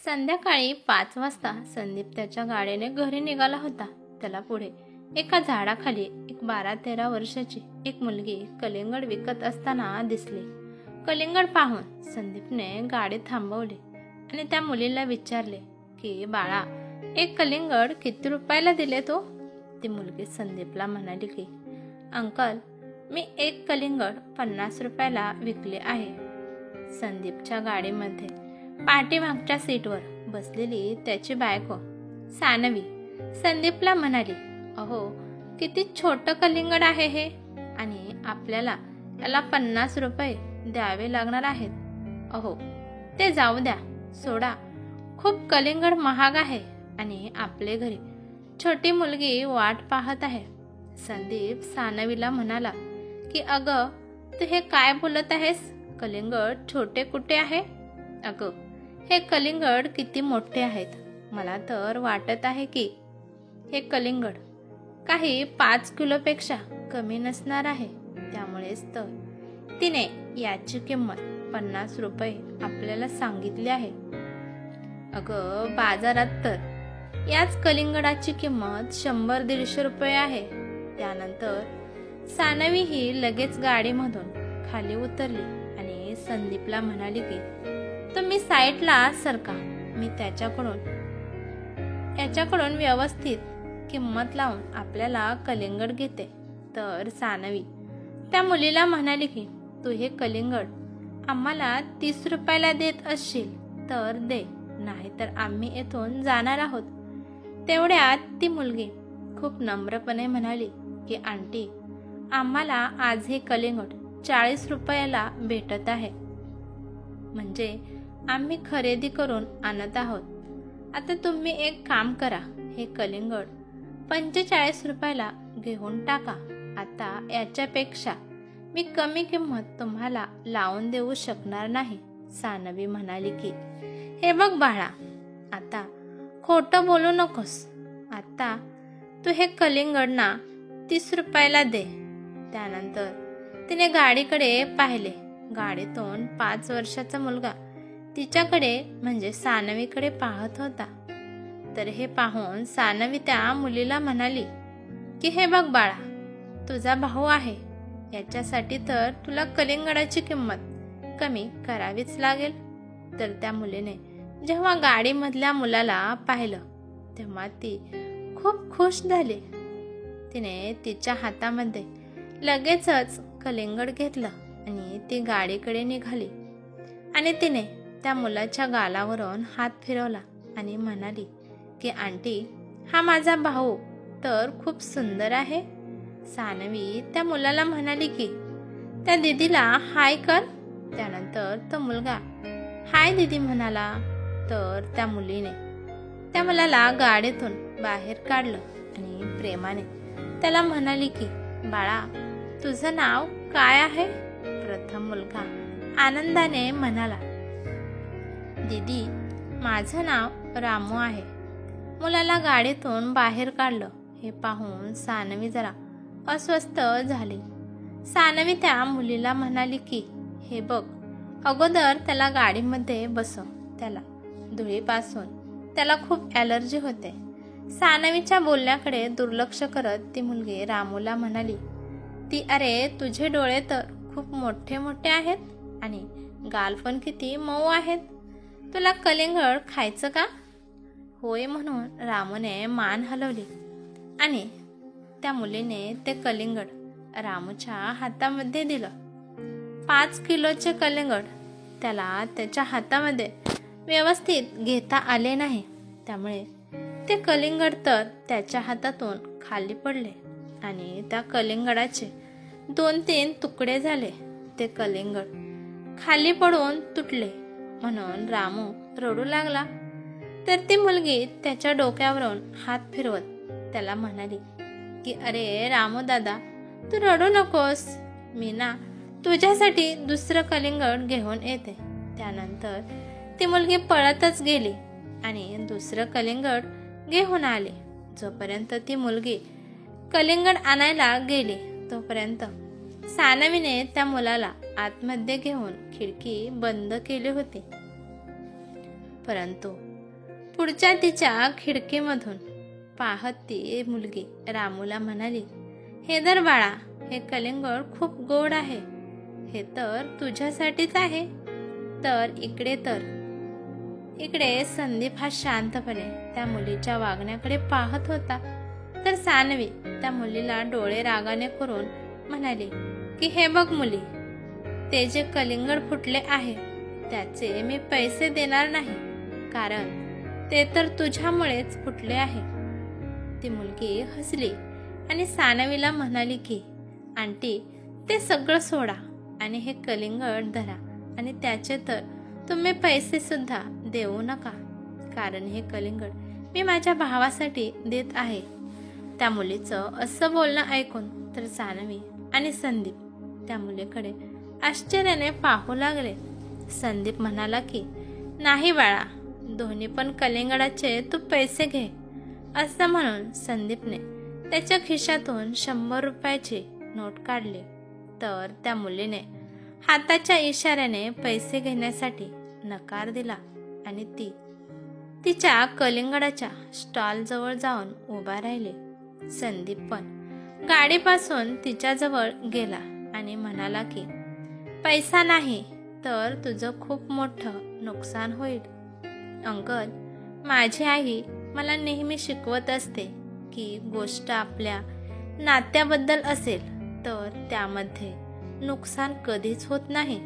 संध्याकाळी 5 वाजता संदीप त्याच्या गाडीने घरी निघाला होता. त्याला पुढे एका झाडाखाली एक 12-13 वर्षाची एक मुलगी कलिंगड विकत असताना दिसली. कलिंगड पाहून संदीपने गाडी थांबवली आणि त्या मुलीला विचारले की बाळा, एक कलिंगड किती रुपयाला दिले तो? ती मुलगी संदीपला म्हणाली की अंकल, मी एक कलिंगड 50 रुपयाला विकले आहे. संदीपच्या गाडीमध्ये पाठीमागच्या सीटवर बसलेली त्याची बायको सानवी संदीपला म्हणाली, अहो, किती छोटं कलिंगड आहे हे, आणि आपल्याला त्याला 50 रुपये द्यावे लागणार आहेत. अहो, ते जाऊ द्या, सोडा. खूप कलिंगड महाग आहे आणि आपले घरी छोटी मुलगी वाट पाहत आहे. संदीप सानवीला म्हणाला की अगं, तू हे काय बोलत आहेस? कलिंगड छोटे कुठे आहे? अगं, हे कलिंगड किती मोठे आहेत. मला तर वाटत आहे की हे कलिंगड काही 5 किलोपेक्षा कमी नसणार आहे. त्यामुळेच तर तिने याची किंमत 50 रुपये आपल्याला सांगितली आहे. अगं, बाजारात तर याच कलिंगडाची किंमत 100-150 रुपये आहे. त्यानंतर सानवी ही लगेच गाडीमधून खाली उतरली आणि संदीपला म्हणाली की तुम्ही साईडला सरका, मी याच्याकडून व्यवस्थित किंमत लावून आपल्याला कलिंगड घेते. तर सानवी त्या मुलीला म्हणाली की तू हे कलिंगड आम्हाला 30 रुपयाला देत असशील तर दे, नाहीतर आम्ही येथून जाणार आहोत. तेवढ्यात ती मुलगी खूप नम्रपणे म्हणाली की आंटी, आम्हाला आज हे कलिंगड 40 रुपयाला भेटत आहे. म्हणजे आम्ही खरेदी करून आणत आहोत. आता तुम्ही एक काम करा, हे कलिंगड 45 रुपयाला घेऊन टाका. आता याच्यापेक्षा मी कमी किंमत तुम्हाला लावून देऊ शकणार नाही. सानवी म्हणाली की हे बघ बाळा, आता खोटं बोलू नकोस. आता तू हे कलिंगड ना 30 रुपयाला दे. त्यानंतर तिने गाडीकडे पाहिले. गाडीतून 5 वर्षाचा मुलगा तिच्याकडे म्हणजे सानवीकडे पाहत होता. तर हे पाहून सानवी त्या मुलीला म्हणाली की हे बघ बाळा, तुझा भाऊ आहे, याच्यासाठी तर तुला कलिंगडाची किंमत कमी करावीच लागेल. तर त्या मुलीने जेव्हा गाडीमधल्या मुलाला पाहिलं तेव्हा ती खूप खुश झाली. तिने तिच्या हातामध्ये लगेचच कलिंगड घेतलं आणि ती गाडीकडे निघाली आणि तिने त्या मुलाच्या गालावरून हात फिरवला आणि म्हणाली की आंटी, हा माझा भाऊ तर खूप सुंदर आहे. सानवी त्या मुलाला म्हणाली की त्या दीदीला हाय कर. त्यानंतर तो मुलगा हाय दीदी म्हणाला. तर त्या मुलीने त्या मुलाला गाडीतून बाहेर काढलं आणि प्रेमाने त्याला म्हणाली की बाळा, तुझं नाव काय आहे? प्रथम मुलगा आनंदाने म्हणाला, दीदी, माझं नाव रामू आहे. मुलाला गाडीतून बाहेर काढलं. हे पाहून सानवी जरा अस्वस्थ झाली. सानवी त्या मुलीला म्हणाली की हे बघ, अगोदर त्याला गाडीमध्ये बसव. त्याला धुळीपासून त्याला खूप ॲलर्जी होते. सानवीच्या बोलण्याकडे दुर्लक्ष करत ती मुलगी रामूला म्हणाली ती अरे, तुझे डोळे तर खूप मोठे मोठे आहेत आणि गाल पण किती मऊ आहेत. तुला कलिंगड खायचं का? होय म्हणून रामूने मान हलवली आणि त्या मुलीने ते कलिंगड रामूच्या हातामध्ये दिलं. 5 किलोचे कलिंगड त्याला त्याच्या हातामध्ये व्यवस्थित घेता आले नाही. त्यामुळे ते कलिंगड तर त्याच्या हातातून खाली पडले आणि त्या कलिंगडाचे 2-3 तुकडे झाले. ते कलिंगड खाली पडून तुटले म्हणून रामू रडू लागला. तर ती मुलगी त्याच्या डोक्यावरून हात फिरवत त्याला म्हणाली की अरे रामू दादा, तू रडू नकोस. मी ना तुझ्यासाठी दुसरं कलिंगड घेऊन येते. त्यानंतर ती मुलगी पळतच गेली आणि दुसरं कलिंगड घेऊन आले. जोपर्यंत ती मुलगी कलिंगड आणायला गेली तोपर्यंत सानवीने त्या मुलाला आतमध्ये घेऊन खिडकी बंद केली होती. परंतु पुढच्या तिच्या खिडकीमधून पाहत ती मुलगी रामूला म्हणाली, हे दर बाळा, हे कलिंगड खूप गोड आहे. हे तर तुझ्यासाठीच आहे. तर इकडे संदीप हा शांतपणे त्या मुलीच्या वागण्याकडे पाहत होता. तर सानवी त्या मुलीला डोळे रागाने करून म्हणाली की हे बघ मुली, ते जे कलिंगड फुटले आहे त्याचे मी पैसे देणार नाही, कारण ते तर तुझ्यामुळेच फुटले आहे. ती मुलगी हसली आणि सानवीला म्हणाली की आंटी, ते सगळं सोडा आणि हे कलिंगड धरा आणि त्याचे तर तुम्ही पैसे सुद्धा देऊ नका, कारण हे कलिंगड मी माझ्या भावासाठी देत आहे. त्या मुलीचं असं बोलणं ऐकून तर सानवी आणि संदीप त्या मुलीकडे आश्चर्याने पाहू लागले. संदीप म्हणाला की नाही बाळा, दोन्ही पण कलिंगडाचे तू पैसे घे. असं म्हणून संदीपने त्याच्या खिशातून 100 रुपयाची नोट काढली. तर त्या मुलीने हाताच्या इशाऱ्याने पैसे घेण्यासाठी नकार दिला आणि ती तिच्या कलिंगडाच्या स्टॉल जवळ जाऊन उभा राहिली. संदीप पण गाडीपासून तिच्याजवळ गेला आणि म्हणाला की पैसा नाही तर तुझं खूप मोठं नुकसान होईल. अंकल, माझी आई मला नेहमी शिकवत असते की गोष्ट आपल्या नात्याबद्दल असेल तर त्यामध्ये नुकसान कधीच होत नाही.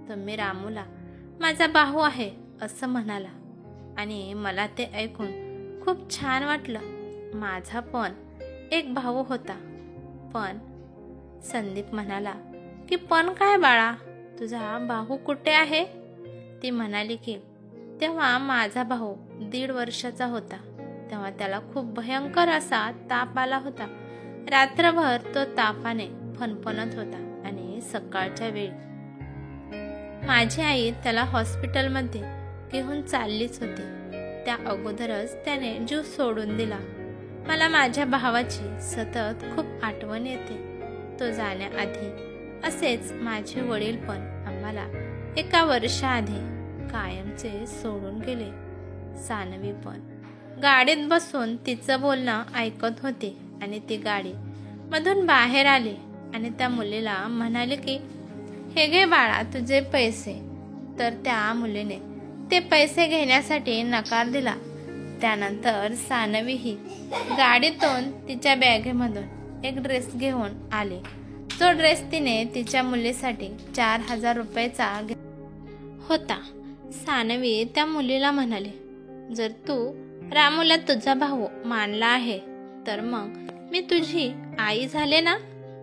तुम्ही रामूला माझा भाऊ आहे असं म्हणाला आणि मला ते ऐकून खूप छान वाटलं. माझा पण एक भाऊ होता. पण संदीप म्हणाला की पण काय बाळा, तुझा भाऊ कुठे आहे? ती म्हणाली की तेव्हा माझा भाऊ 1.5 वर्षाचा होता. तेव्हा त्याला खूप भयंकर असा ताप आला होता. रात्रभर तो तापाने फणफणत होता आणि सकाळच्या वेळी माझी आई त्याला हॉस्पिटलमध्ये घेऊन चाललीच होती. त्या अगोदरच त्याने जीव सोडून दिला. मला माझ्या भावाची सतत खूप आठवण येते. तो जाण्याआधी असेच माझे वडील पण आम्हाला 1 वर्षाआधी कायमचे सोडून गेले. सानवी पण गाडीत बसून तिचं बोलणं ऐकत होती आणि ती गाडी मधून बाहेर आली आणि त्या मुलीला म्हणाले की हे घे बाळा तुझे पैसे. तर त्या मुलीने ते पैसे घेण्यासाठी नकार दिला. त्यानंतर सानवी ही गाडीतून तिच्या बॅगेमधून एक ड्रेस घेऊन आले. जो ड्रेस तिने तिच्या मुलीसाठी 4000 रुपयाचा होता. सानवी त्या मुलीला म्हणाली, जर तू रामूला तुझा भाऊ मानला आहे तर मग मी तुझी आई झाले ना,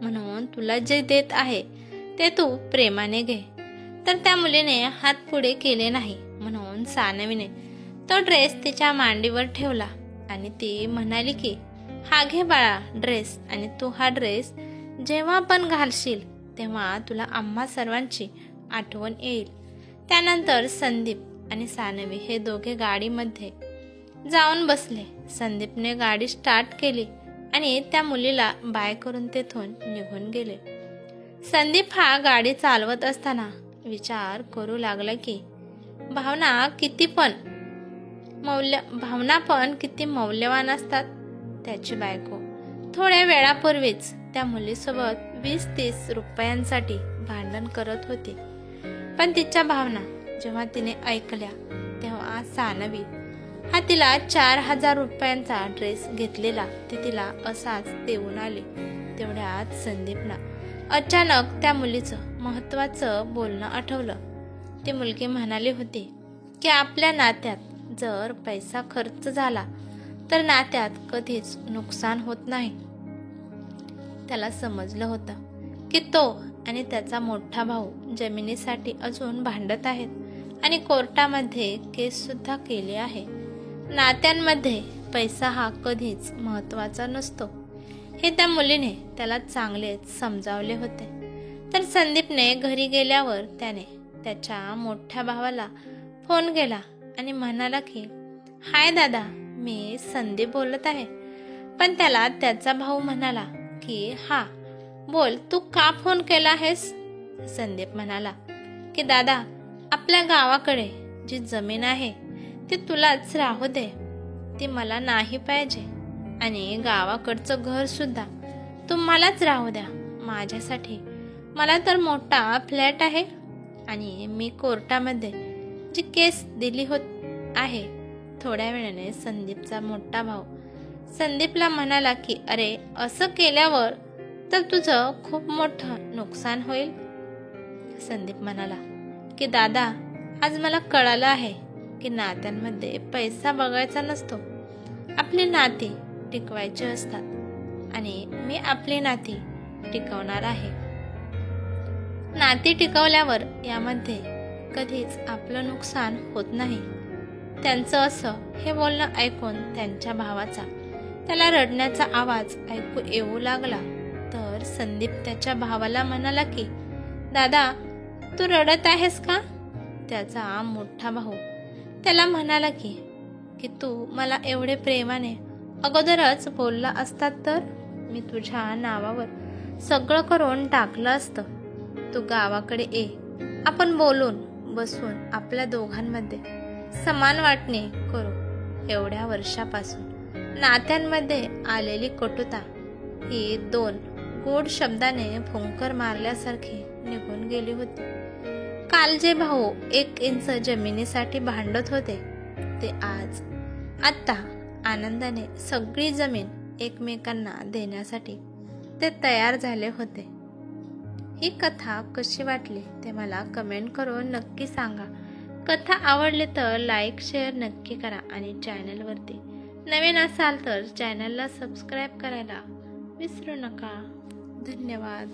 म्हणून तुला जे देत आहे ते तू प्रेमाने घे. तर त्या मुलीने हात पुढे केले नाही, म्हणून सानवीने तो ड्रेस तिच्या मांडीवर ठेवला आणि ती म्हणाली की हा घे बाळा ड्रेस, आणि तू हा ड्रेस जेव्हा पण घालशील तेव्हा तुला आम्हा सर्वांची आठवण येईल. त्यानंतर संदीप आणि सानवी हे दोघे गाडीमध्ये जाऊन बसले. संदीपने गाडी स्टार्ट केली आणि त्या मुलीला बाय करून तेथून निघून गेले. संदीप हा गाडी चालवत असताना विचार करू लागला की भावना पण किती मौल्यवान असतात. त्याची बायको थोड्या वेळापूर्वीच त्या मुलीसोबत 20-30 रुपयांसाठी भांडण करत होती. पण तिच्या भावना जेव्हा तिने ऐकल्या तेव्हा सानवी हा तिला 4000 रुपयांचा ड्रेस घेतलेला ते तिला असाच देऊन आले. तेवढ्यात संदीपला अचानक त्या मुलीचं महत्वाचं बोलणं आठवलं. ती मुलगी म्हणाली होती की आपल्या नात्यात जर पैसा खर्च झाला तर नात्यात कधीच नुकसान होत नाही. त्याला समजलं होतं की तो आणि त्याचा मोठा भाऊ जमिनीसाठी अजून भांडत आहेत आणि कोर्टामध्ये केस सुद्धा केली आहे. नात्यांमध्ये पैसा हा कधीच महत्वाचा नसतो हे त्या मुलीने त्याला चांगलेच समजावले होते. तर संदीपने घरी गेल्यावर त्याने त्याच्या मोठ्या भावाला फोन केला आणि म्हणाला की हाय दादा, मी संदीप बोलत आहे. पण त्याला त्याचा भाऊ म्हणाला की हा बोल, तू का फोन केला आहेस? संदीप म्हणाला की दादा, आपल्या गावाकडे जी जमीन आहे ती तुलाच राहू दे, ती मला नाही पाहिजे. आणि गावाकडचं घर सुद्धा तुम्हालाच राहू द्या माझ्यासाठी. मला तर मोठा फ्लॅट आहे आणि मी कोर्टामध्ये जी केस दिली आहे. थोड्या वेळाने संदीपचा मोठा भाऊ संदीपला म्हणाला की अरे, असं केल्यावर तर तुझं खूप मोठं नुकसान होईल. संदीप म्हणाला की दादा, आज मला कळालं आहे की नात्यांमध्ये पैसा बघायचा नसतो. आपली नाती टिकवायची असतात आणि मी आपली नाती टिकवणार आहे. नाती टिकवल्यावर यामध्ये कधीच आपलं नुकसान होत नाही. त्यांचं असं हे बोलणं ऐकून त्यांच्या भावाचा त्याला रडण्याचा आवाज ऐकू येऊ लागला. तर संदीप त्याच्या भावाला म्हणाला की दादा, तू रडत आहेस का? त्याचा मोठा भाऊ त्याला म्हणाला की तू मला एवढे प्रेमाने अगोदरच बोलला असतात तर मी तुझ्या नावावर सगळं करून टाकलं असतं. तू गावाकडे ये, आपण बोलून बसून आपल्या दोघांमध्ये समान वाटणी करू. एवढ्या वर्षापासून नात्यांमध्ये आलेली कटुता ही 2 गोड शब्दाने फुंकर मारल्यासारखी निघून गेली होती. काल जे भाऊ 1 इंच जमिनीसाठी भांडत होते ते आत्ता आनंदाने सगळी जमीन एकमेकांना देण्यासाठी ते तयार झाले होते. ही कथा कशी वाटली ते मला कमेंट करून नक्की सांगा. कथा आवडली तर लाईक शेअर नक्की करा आणि चॅनलवरती नवीन असाल तर चॅनलला सबस्क्राईब करायला विसरू नका. धन्यवाद.